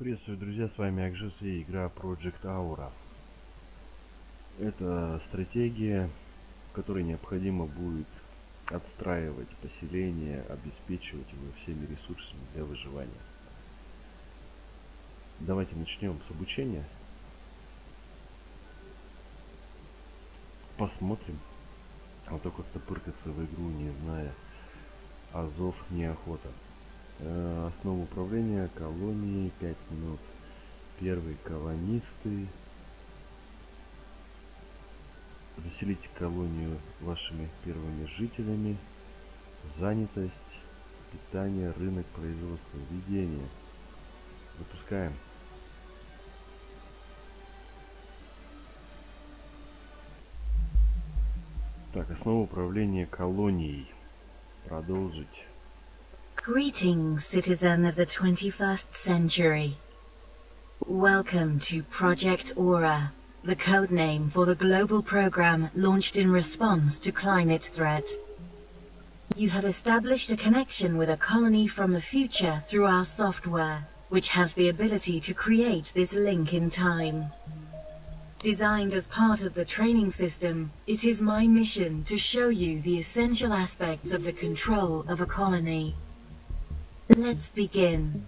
Приветствую, друзья, с вами Акжис и игра Project Aura. Это стратегия, в которой необходимо будет отстраивать поселение, обеспечивать его всеми ресурсами для выживания. Давайте начнем с обучения. Посмотрим. А то как-то пыркаться в игру, не зная азов, неохота. Основа управления колонией 5 минут. Первые колонисты. Заселите колонию вашими первыми жителями. Занятость, питание, рынок, производство, введение. Запускаем. Так, основа управления колонией. Продолжить. Greetings, citizen of the 21st century. Welcome to Project Aura, the codename for the global program launched in response to climate threat. You have established a connection with a colony from the future through our software, which has the ability to create this link in time. Designed as part of the training system, it is my mission to show you the essential aspects of the control of a colony. Let's begin.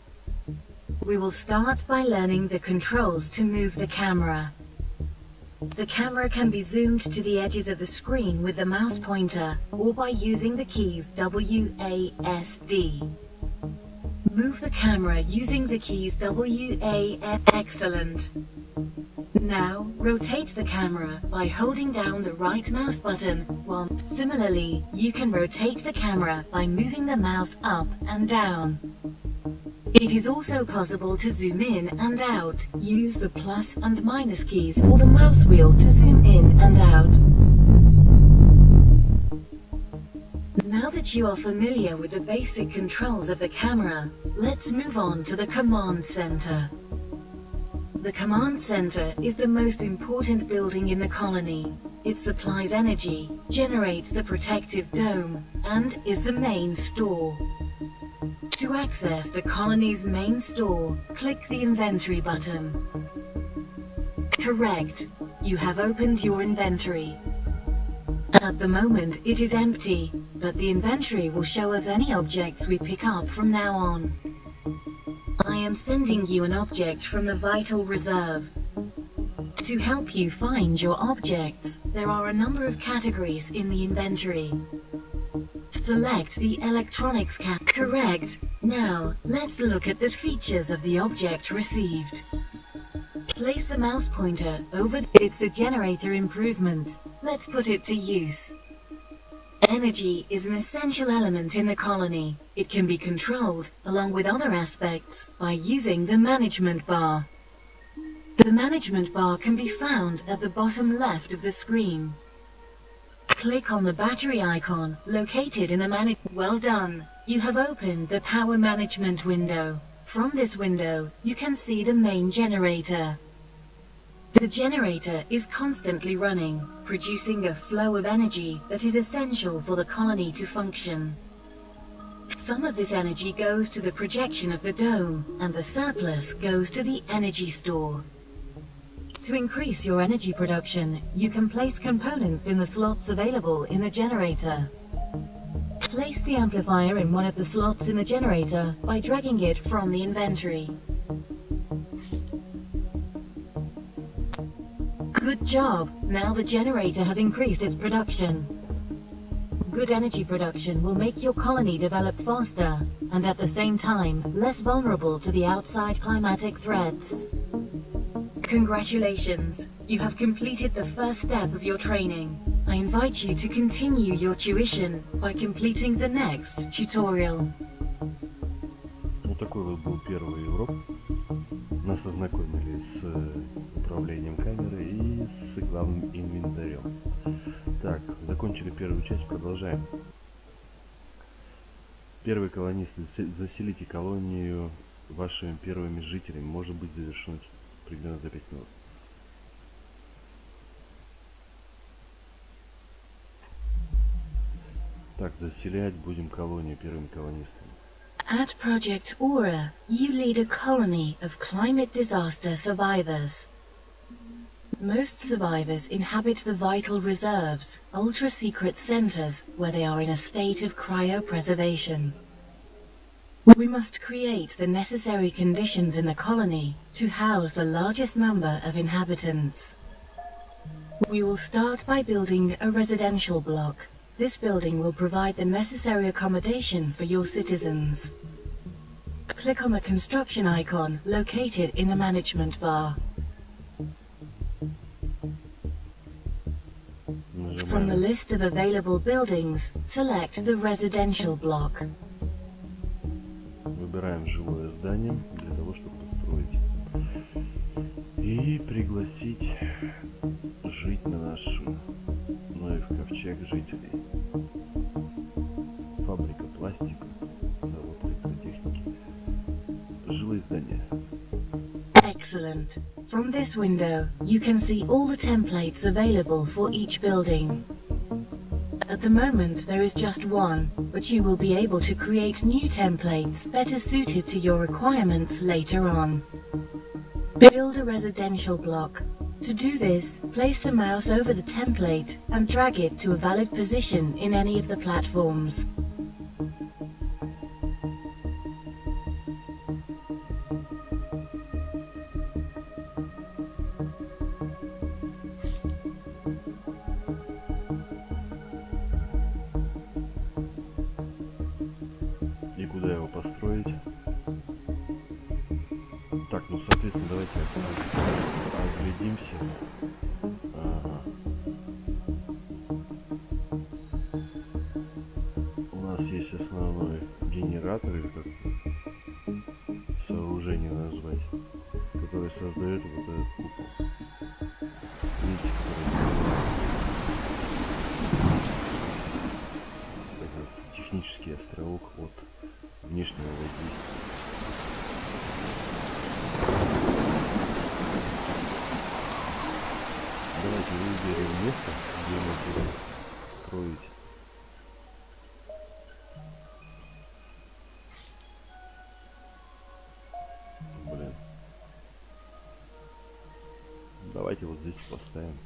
We will start by learning the controls to move the camera. The camera can be zoomed to the edges of the screen with the mouse pointer or by using the keys WASD. Move the camera using the keys WASD. Excellent. Now, rotate the camera by holding down the right mouse button, while similarly, you can rotate the camera by moving the mouse up and down. It is also possible to zoom in and out. Use the plus and minus keys or the mouse wheel to zoom in and out. Now that you are familiar with the basic controls of the camera, let's move on to the command center. The command center is the most important building in the colony. It supplies energy, generates the protective dome, and is the main store. To access the colony's main store, click the inventory button. Correct. You have opened your inventory. At the moment, it is empty, but the inventory will show us any objects we pick up from now on. I am sending you an object from the Vital Reserve. To help you find your objects, there are a number of categories in the inventory. Select the electronics Correct. Now, let's look at the features of the object received. Place the mouse pointer over. It's a generator improvement. Let's put it to use. Energy is an essential element in the colony. It can be controlled, along with other aspects, by using the management bar. The management bar can be found at the bottom left of the screen. Click on the battery icon located in the Well done! You have opened the power management window. From this window, you can see the main generator. The generator is constantly running, producing a flow of energy that is essential for the colony to function. Some of this energy goes to the projection of the dome, and the surplus goes to the energy store. To increase your energy production, you can place components in the slots available in the generator. Place the amplifier in one of the slots in the generator by dragging it from the inventory. Good job! Now the generator has increased its production. Good energy production will make your colony develop faster, and at the same time, less vulnerable to the outside climatic threats. Congratulations! You have completed the first step of your training. I invite you to continue your tuition by completing the next tutorial. Вот такой вот был первый урок. Нас ознакомили с управлением камерой и с главным инвентарем. Так, закончили первую часть, продолжаем. Первый колонист, заселите колонию вашими первыми жителями. Может быть завершено примерно за 5 минут. Так, заселять будем колонию первыми колонистами. At Project Aura, you lead a colony of climate disaster survivors. Most survivors inhabit the vital reserves, ultra-secret centers, where they are in a state of cryopreservation. We must create the necessary conditions in the colony to house the largest number of inhabitants. We will start by building a residential block. This building will provide the necessary accommodation for your citizens. Click on the construction icon located in the management bar. From the list of available buildings, select the residential block. Выбираем жилое здание для того, чтобы построить и пригласить жить на наш Ноев ковчег жителей. Фабрика пластика, завод электротехники, жилые здания. Excellent. From this window, you can see all the templates available for each building. At the moment, there is just one, but you will be able to create new templates better suited to your requirements later on. Build a residential block. To do this, place the mouse over the template and drag it to a valid position in any of the platforms. И куда его построить? Так, ну соответственно давайте оглядимся. Ага. У нас есть основной генератор, или как сооружение назвать, который создает вот этот купол. Видите, который технический островок от внешнего воздействия. Давайте выберем место, где мы будем строить. Блин. Давайте вот здесь поставим.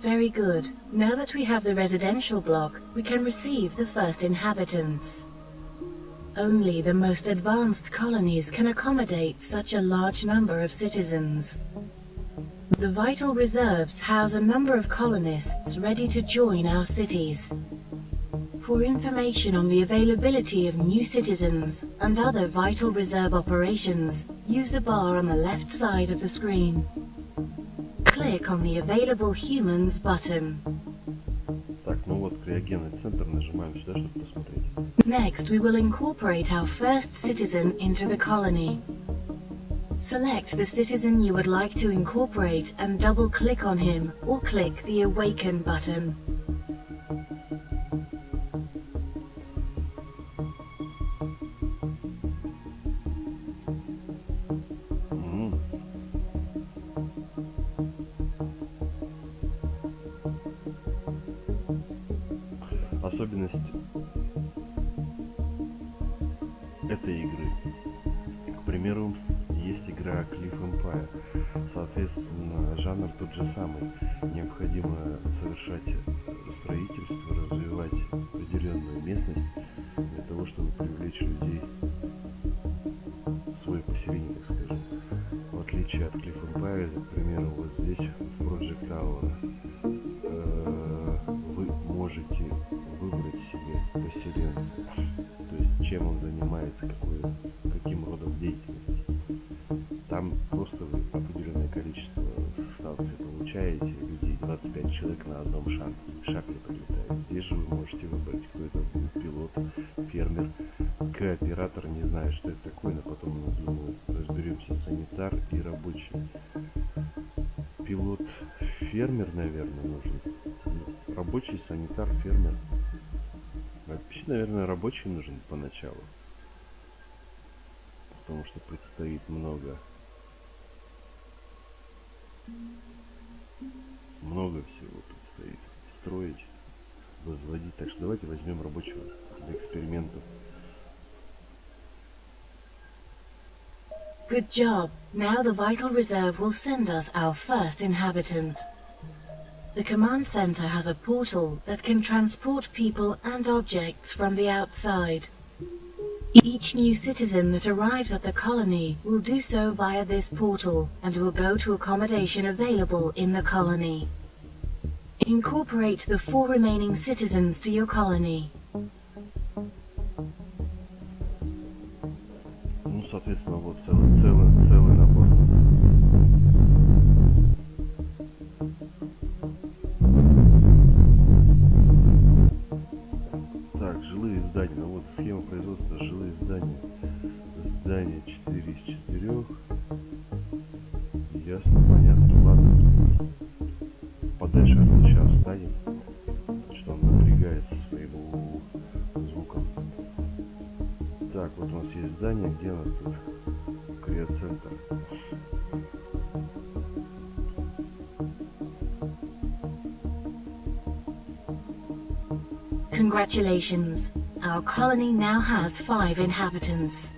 Very good. Now that we have the residential block, we can receive the first inhabitants. Only the most advanced colonies can accommodate such a large number of citizens. The vital reserves house a number of colonists ready to join our cities. For information on the availability of new citizens and other vital reserve operations, use the bar on the left side of the screen. Click on the Available Humans button. Так, ну вот криогенный центр, нажимаем сюда, чтобы посмотреть. Next, we will incorporate our first citizen into the colony. Select the citizen you would like to incorporate and double-click on him, or click the Awaken button. Особенность этой игры. К примеру, есть игра Cliff Empire. Соответственно, жанр тот же самый. Необходимо совершать строительство, развивать определенную местность для того, чтобы привлечь людей в свое поселение, так скажем. В отличие от Cliff Empire, к примеру, вот здесь в Project Aura вы можете выбрать себе поселенца, то есть чем он занимается, каким родом деятельности. Там просто вы определенное количество станций получаете, людей 25 человек на одном шакле прилетает. Здесь же вы можете выбрать, кто это будет: пилот, фермер, кооператор, не знаю, что это такое, но потом, думаю, разберемся, санитар и рабочий. Пилот, фермер, наверное, нужен. Рабочий, санитар, фермер. Вообще, наверное, рабочий нужен поначалу. Потому что предстоит много всего предстоит строить. возводить. Так что давайте возьмем рабочего для экспериментов. Good job. Now the vital reserve will send us our first inhabitant. The command center has a portal that can transport people and objects from the outside. Each new citizen that arrives at the colony will do so via this portal and will go to accommodation available in the colony. Incorporate the 4 remaining citizens to your colony. Ну, соответственно, вот целый набор. Так, жилые здания. Ну вот схема производства жилые здания. Здание 4 из 4. Ясно, понятно. Ладно. Подальше от луча встанем, что он напрягается своим звуком. Так, вот у нас есть здание, где у нас тут криоцентр. Congratulations. Our colony now has 5 inhabitants.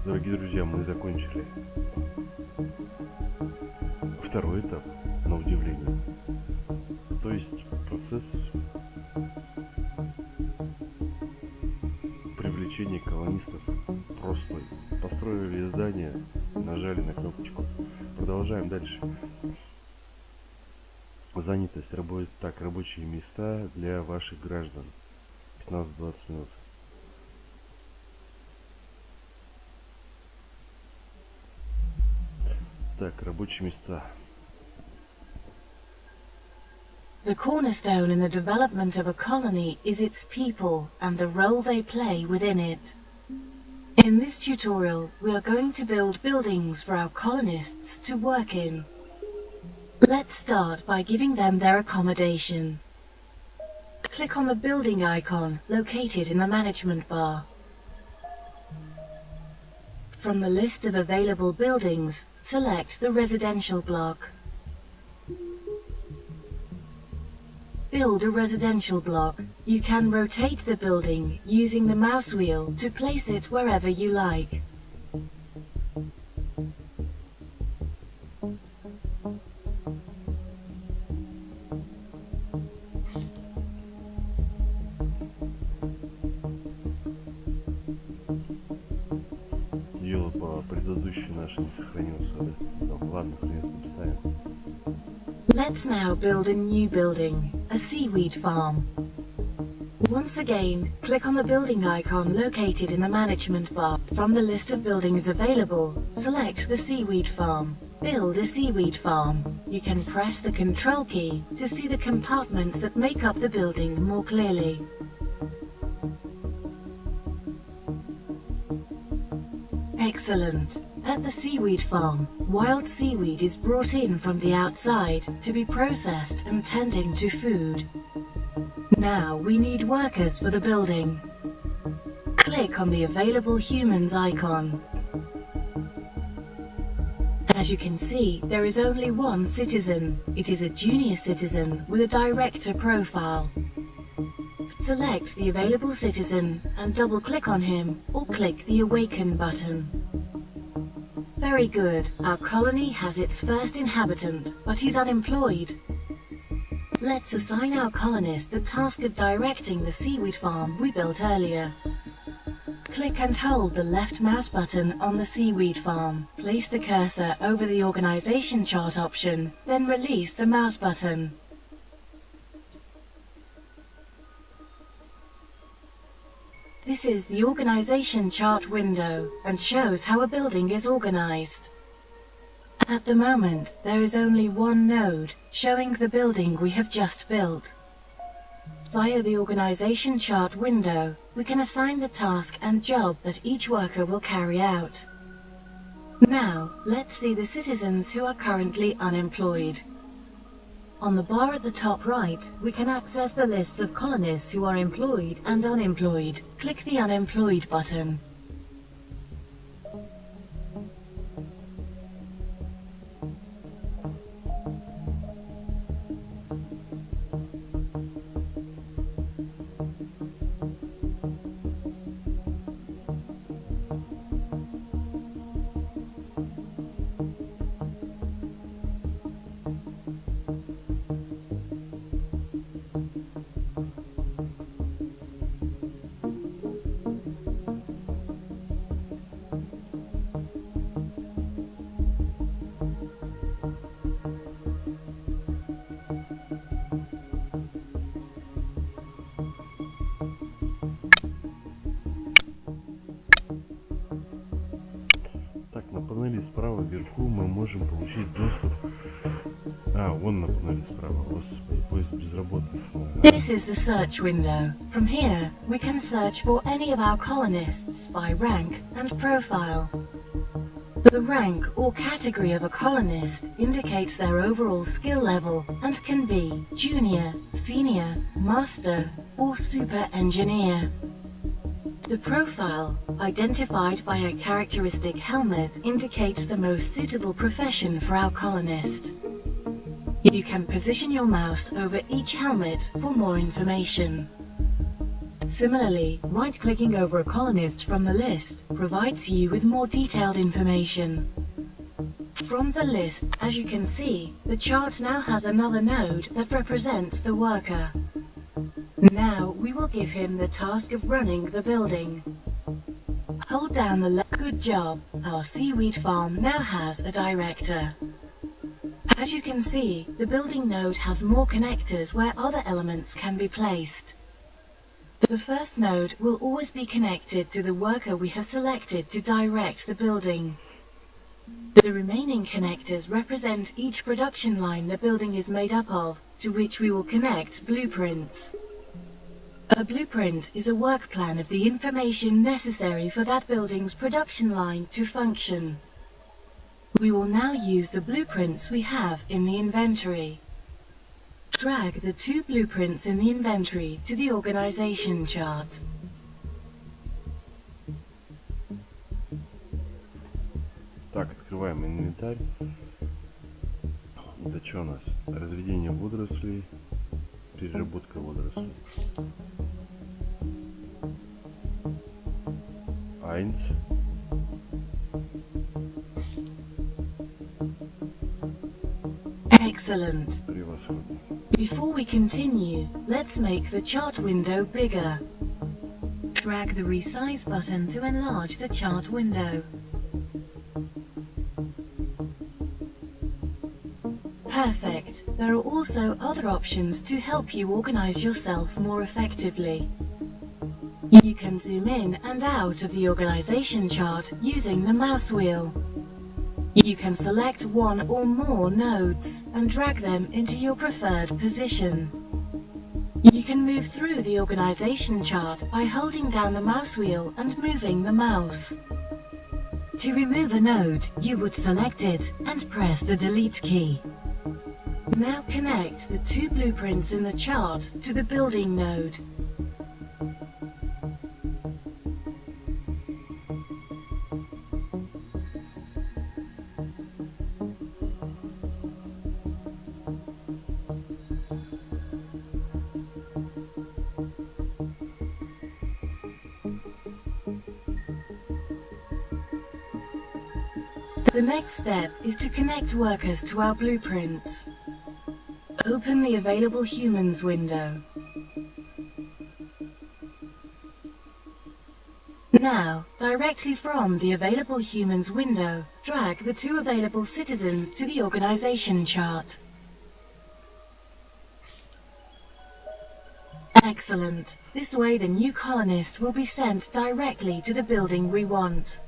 Дорогие друзья, мы закончили второй этап, на удивление. То есть процесс привлечения колонистов. Просто построили здание, нажали на кнопочку. Продолжаем дальше. Занятость. Так, рабочие места для ваших граждан. 15-20 минут. Так, рабочие места. The cornerstone in the development of a colony is its people and the role they play within it. In this tutorial, we are going to build buildings for our colonists to work in. Let's start by giving them their accommodation. Click on the building icon located in the management bar. From the list of available buildings, select the residential block. Build a residential block. You can rotate the building using the mouse wheel to place it wherever you like. Дело по предыдущей нашей не сохранился, да? Ну, ладно, хрен ставим. Let's now build a new building, a seaweed farm. Once again, click on the building icon located in the management bar. From the list of buildings available, select the seaweed farm. Build a seaweed farm. You can press the control key to see the compartments that make up the building more clearly. Excellent. At the seaweed farm, wild seaweed is brought in from the outside to be processed and turned into food. Now we need workers for the building. Click on the available humans icon. As you can see, there is only one citizen. It is a junior citizen with a director profile. Select the available citizen and double-click on him or click the Awaken button. Very good. Our colony has its first inhabitant, but he's unemployed. Let's assign our colonist the task of directing the seaweed farm we built earlier. Click and hold the left mouse button on the seaweed farm. Place the cursor over the organization chart option, then release the mouse button. This is the organization chart window and shows how a building is organized. At the moment, there is only one node showing the building we have just built. Via the organization chart window, we can assign the task and job that each worker will carry out. Now, let's see the citizens who are currently unemployed. On the bar at the top right, we can access the lists of colonists who are employed and unemployed. Click the Unemployed button. справа вверху мы можем получить доступ. Вон на панели справа. Господи, поиск безработных. This is the search window. From here, we can search for any of our colonists by rank and profile. The rank or category of a colonist indicates their overall skill level and can be junior, senior, master, or super engineer. The profile, identified by a characteristic helmet, indicates the most suitable profession for our colonist. You can position your mouse over each helmet for more information. Similarly, right-clicking over a colonist from the list provides you with more detailed information. From the list, as you can see, the chart now has another node that represents the worker. Now we will give him the task of running the building. Hold down the left. Good job, our seaweed farm now has a director. As you can see, the building node has more connectors where other elements can be placed. The first node will always be connected to the worker we have selected to direct the building. The remaining connectors represent each production line the building is made up of, to which we will connect blueprints. A blueprint is a work plan of the information necessary for that building's production line to function. We will now use the blueprints we have in the inventory. Drag the two blueprints in the inventory to the organization chart. Так, открываем инвентарь. Это что у нас? Разведение водорослей, переработка водорослей. Eins. Excellent. Превосходно. Before we continue, let's make the chart window bigger. Drag the resize button to enlarge the chart window. Perfect. There are also other options to help you organize yourself more effectively. You can zoom in and out of the organization chart using the mouse wheel. You can select one or more nodes and drag them into your preferred position. You can move through the organization chart by holding down the mouse wheel and moving the mouse. To remove a node, you would select it and press the delete key. Now connect the two blueprints in the chart to the building node. The next step is to connect workers to our blueprints. Open the Available Humans window. Now, directly from the Available Humans window, drag the two available citizens to the organization chart. Excellent. This way the new colonist will be sent directly to the building we want.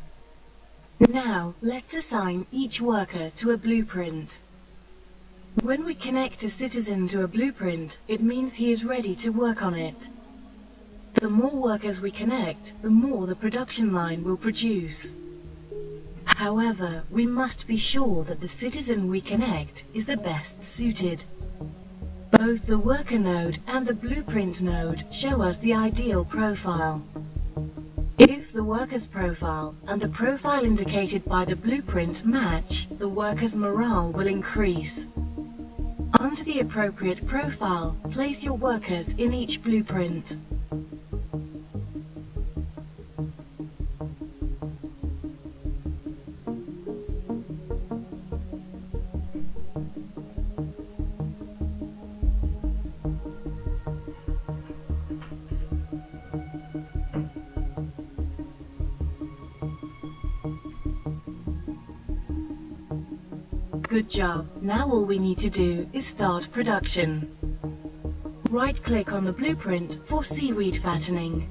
Now, let's assign each worker to a blueprint. When we connect a citizen to a blueprint, it means he is ready to work on it. The more workers we connect, the more the production line will produce. However, we must be sure that the citizen we connect is the best suited. Both the worker node and the blueprint node show us the ideal profile. If the worker's profile and the profile indicated by the blueprint match, the worker's morale will increase. Under the appropriate profile, place your workers in each blueprint. Good job. Now all we need to do is start production. Right-click on the blueprint for seaweed fattening.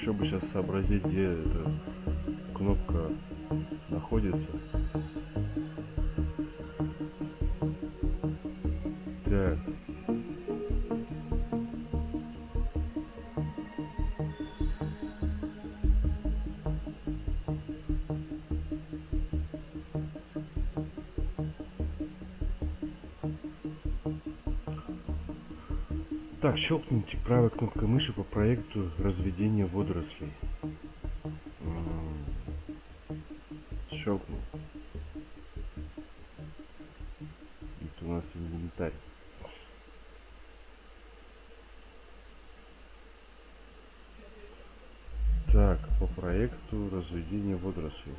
Еще бы сейчас сообразить, где эта кнопка находится. Так. Так, щелкните правой кнопкой мыши по проекту разведения водорослей. Щелкнул. Это у нас инвентарь. Так, по проекту разведения водорослей.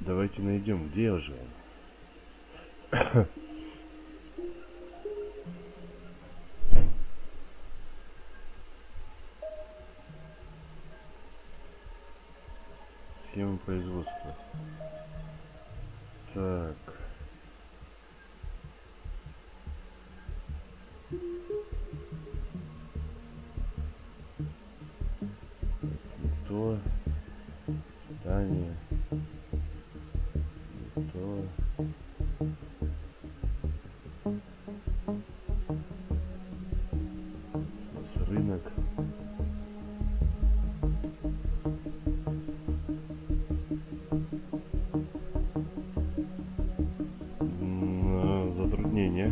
Давайте найдем, где же он. Схема производства. Так. Не то. Питание. Не то. У нас рынок. Затруднение.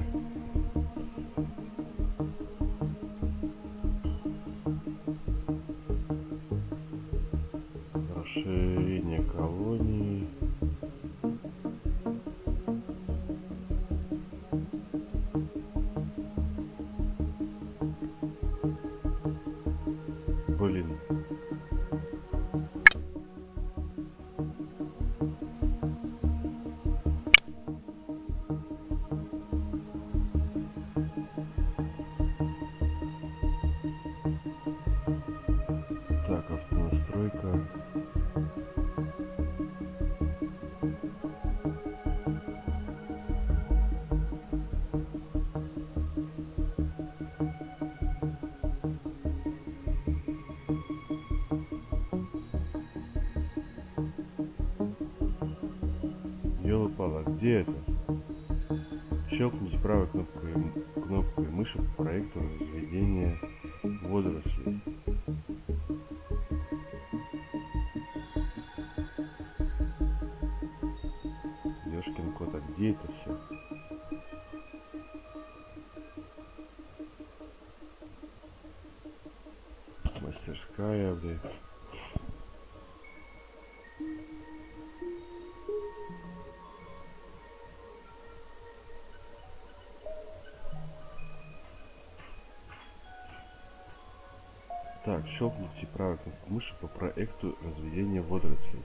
Расширение колонии. Блин. Так, автонастройка. Ёлы-палы, а где это? Щелкните правой кнопкой мыши по проекту разведения водорослей. Ёшкин кот, а где это все? Мастерская, блядь. Так, щелкните правой кнопкой мыши по проекту разведения водорослей.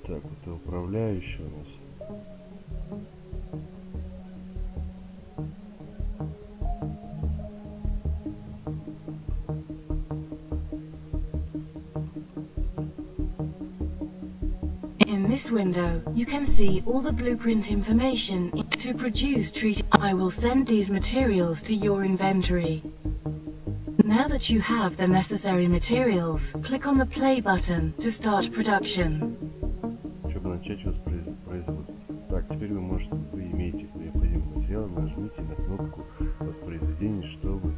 Так, это управляющий у нас. In this window, you can see all the blueprint information to produce treat. I will send these materials to your inventory. Now that you have the necessary materials, click on the play button to start production. Чтобы начать воспроизводство. Так, теперь вы имеете необходимый материал, нажмите на кнопку воспроизведения, чтобы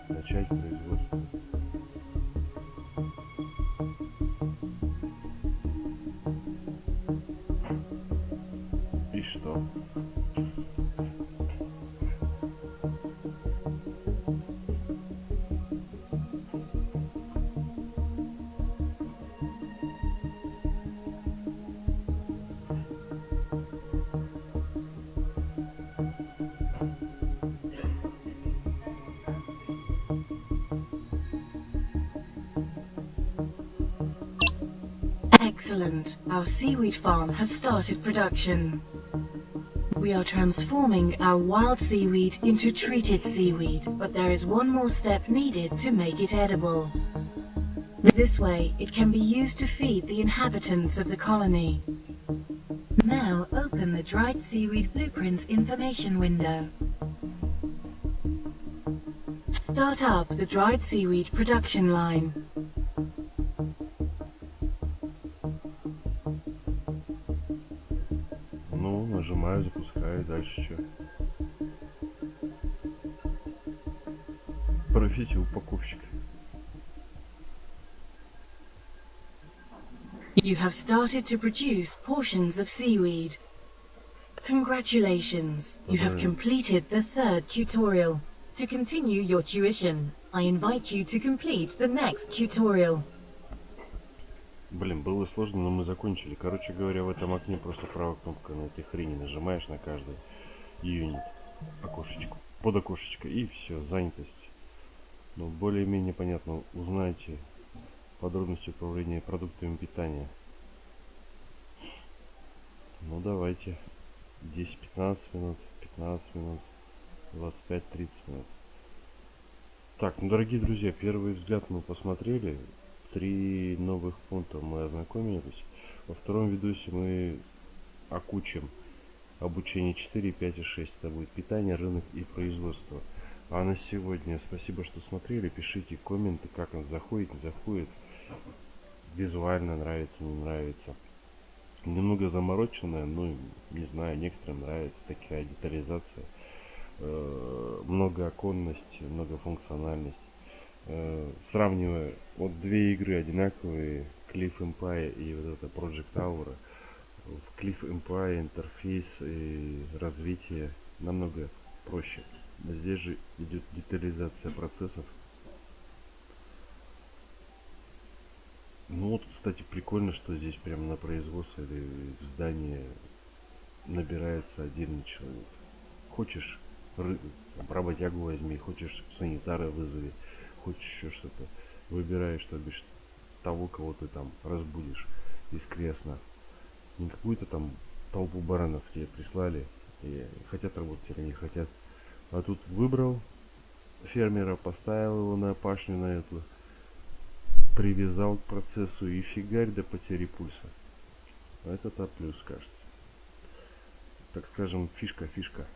начать производство. И что? Excellent. Our seaweed farm has started production. We are transforming our wild seaweed into treated seaweed, but there is one more step needed to make it edible. This way, it can be used to feed the inhabitants of the colony. Now open the dried seaweed blueprints information window. Start up the dried seaweed production line. Ну, нажимаю, запускаю, дальше что? Профессия упаковщика. You have started to produce portions of seaweed. Congratulations, you have completed the third tutorial. To continue your tuition, I invite you to complete the next tutorial. Блин, было сложно, но мы закончили. Короче говоря, в этом окне просто правая кнопка на этой хрени нажимаешь на каждый юнит, окошечко, под окошечко, и все, занятость. Ну, более-менее понятно. Узнайте подробности управления продуктами питания. Ну, давайте. 10-15 минут, 15 минут, 25-30 минут. Так, ну, дорогие друзья, первый взгляд мы посмотрели. 3 новых пункта мы ознакомились. Во втором видосе мы окучим обучение 4, 5 и 6. Это будет питание, рынок и производство. А на сегодня спасибо, что смотрели. Пишите комменты, как он заходит, не заходит. Визуально нравится, не нравится. Немного замороченная, но не знаю, некоторым нравится такая детализация. Многооконность, многофункциональность. Сравнивая вот две игры одинаковые, Cliff Empire и вот это Project Tower. В Cliff Empire интерфейс и развитие намного проще. Здесь же идет детализация процессов. Ну вот, кстати, прикольно, что здесь прямо на производстве или в здании набирается отдельный человек. Хочешь работягу возьми, хочешь санитара вызови, хочешь еще что-то. Выбираешь, то бишь, того, кого ты там разбудишь из кресла. Не какую-то там толпу баранов тебе прислали и хотят работать или не хотят. А тут выбрал фермера, поставил его на пашню на эту, привязал к процессу и фигарь до потери пульса. Это-то плюс, кажется. Так скажем, фишка.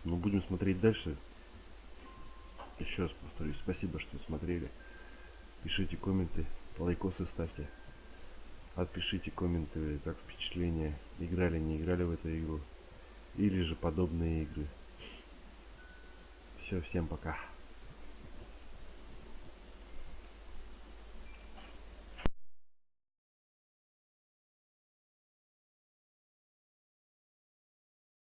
Ну, будем смотреть дальше. Еще раз повторюсь, спасибо, что смотрели. Пишите комменты, лайкосы ставьте. Отпишите комменты, как впечатления, играли, не играли в эту игру. Или же подобные игры. Все, всем пока.